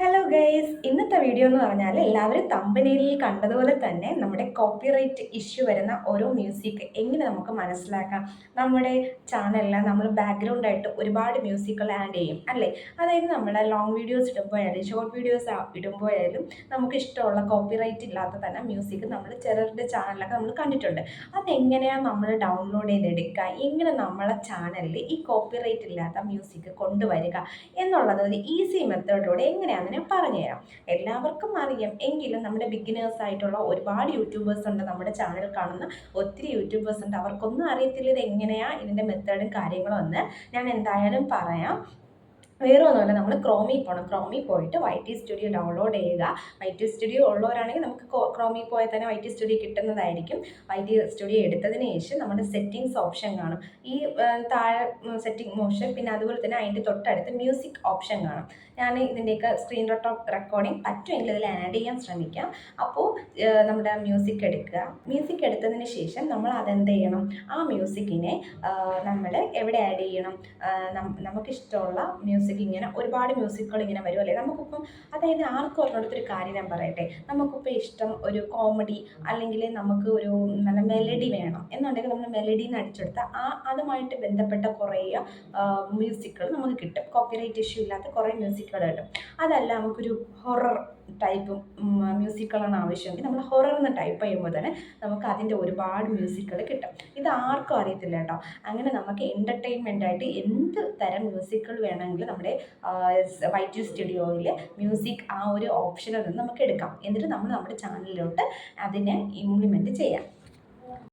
Hello guys, ഇന്നത്തെ video എന്ന് പറഞ്ഞാൽ എല്ലാവരും തമ്പനയിലിൽ കണ്ടതുപോലെ തന്നെ നമ്മുടെ കോപ്പിറൈറ്റ് ഇഷ്യൂ വരുന്ന ഓരോ മ്യൂസിക് എങ്ങനെ നമുക്ക് മനസ്സിലാക്കാം. നമ്മുടെ ചാനലിൽ നമ്മൾ ബാക്ക്ഗ്രൗണ്ടായിട്ട് ഒരുപാട് മ്യൂസിക്കുകൾ ആഡ് ചെയ്യും അല്ലേ. അതായത് നമ്മൾ ലോങ് വീഡിയോസ് ഇടുമ്പോഴായാലും ഷോർട്ട് വീഡിയോസ് ഇടുമ്പോഴായാലും നമുക്ക് ഇഷ്ടമുള്ള കോപ്പിറൈറ്റ് ഇല്ലാത്ത തന്നെ മ്യൂസിക് നമ്മൾ ചിലരുടെ ചാനലിലൊക്കെ നമ്മൾ കണ്ടിട്ടുണ്ട്. അതെങ്ങനെയാണ് നമ്മൾ ഡൗൺലോഡ് ചെയ്തെടുക്കുക, എങ്ങനെ നമ്മളെ ചാനലിൽ ഈ കോപ്പിറൈറ്റ് ഇല്ലാത്ത മ്യൂസിക് കൊണ്ടുവരിക എന്നുള്ളത് ഒരു ഈസി മെത്തേഡിലൂടെ എങ്ങനെയാണെന്ന് ഞാൻ പറഞ്ഞുതരാം. എല്ലാവർക്കും അറിയാം, എങ്കിലും നമ്മുടെ ബിഗിനേഴ്സ് ആയിട്ടുള്ള ഒരുപാട് യൂട്യൂബേഴ്സ് ഉണ്ട്, നമ്മുടെ ചാനൽ കാണുന്ന ഒത്തിരി യൂട്യൂബേഴ്സ് ഉണ്ട്. അവർക്കൊന്നും അറിയത്തില്ല ഇത് എങ്ങനെയാണ് ഇതിൻ്റെ മെത്തേഡും കാര്യങ്ങളും എന്ന്. ഞാൻ എന്തായാലും പറയാം. വേറെ ഒന്നുമല്ല, നമ്മൾ ക്രോമിൽ പോകണം. ക്രോമിൽ പോയിട്ട് YT സ്റ്റുഡിയോ ഡൗൺലോഡ് ചെയ്യുക. YT സ്റ്റുഡിയോ ഉള്ളവരാണെങ്കിൽ നമുക്ക് ക്രോമിൽ പോയാൽ തന്നെ YT സ്റ്റുഡിയോ കിട്ടുന്നതായിരിക്കും. YT സ്റ്റുഡിയോ എടുത്തതിന് ശേഷം നമ്മുടെ സെറ്റിങ്സ് ഓപ്ഷൻ കാണും. ഈ താഴെ സെറ്റിംഗ് മോഷൻ, പിന്നെ അതുപോലെ തന്നെ അതിൻ്റെ തൊട്ടടുത്ത് മ്യൂസിക് ഓപ്ഷൻ കാണും. ഞാൻ ഇതിൻ്റെയൊക്കെ സ്ക്രീൻ റെക്കോർഡിങ് പറ്റുമെങ്കിൽ ഇതിൽ ആഡ് ചെയ്യാൻ ശ്രമിക്കാം. അപ്പോൾ നമ്മുടെ മ്യൂസിക് എടുക്കുക. മ്യൂസിക് എടുത്തതിന് ശേഷം നമ്മൾ അതെന്ത് ചെയ്യണം, ആ മ്യൂസിക്കിനെ നമ്മൾ എവിടെ ആഡ് ചെയ്യണം. നമുക്കിഷ്ടമുള്ള മ്യൂസിക്, ഇങ്ങനെ ഒരുപാട് മ്യൂസിക്കുകൾ ഇങ്ങനെ വരും അല്ലേ. നമുക്കിപ്പം അതായത് ആർക്കും ഒരിടത്തൊരു കാര്യം ഞാൻ പറയട്ടെ, നമുക്കിപ്പോൾ ഇഷ്ടം ഒരു കോമഡി അല്ലെങ്കിൽ നമുക്ക് ഒരു നല്ല മെലഡി വേണം എന്നുണ്ടെങ്കിൽ നമ്മൾ മെലഡിന്ന് അടിച്ചെടുത്താൽ അതുമായിട്ട് ബന്ധപ്പെട്ട കുറേ മ്യൂസിക്കുകൾ നമുക്ക് കിട്ടും. കോപ്പിറൈറ്റ് ഇഷ്യൂ ഇല്ലാത്ത കുറേ മ്യൂസിക്കുകൾ കിട്ടും. അതല്ല, നമുക്കൊരു ഹൊറർ ടൈപ്പ് മ്യൂസിക്കുകളാണ് ആവശ്യമെങ്കിൽ നമ്മൾ ഹൊറർ എന്ന് ടൈപ്പ് ചെയ്യുമ്പോൾ തന്നെ നമുക്ക് അതിൻ്റെ ഒരുപാട് മ്യൂസിക്കുകൾ കിട്ടും. ഇത് ആർക്കും അറിയത്തില്ല കേട്ടോ. അങ്ങനെ നമുക്ക് എൻ്റർടൈൻമെൻ്റ് ആയിട്ട് എന്ത് തരം മ്യൂസിക്കുകൾ വേണമെങ്കിലും നമ്മുടെ YT സ്റ്റുഡിയോയിൽ മ്യൂസിക് ആ ഒരു ഓപ്ഷനിൽ നിന്ന് നമുക്ക് എടുക്കാം. എന്നിട്ട് നമ്മൾ നമ്മുടെ ചാനലിലോട്ട് അതിനെ ഇംപ്ലിമെൻറ്റ് ചെയ്യാം.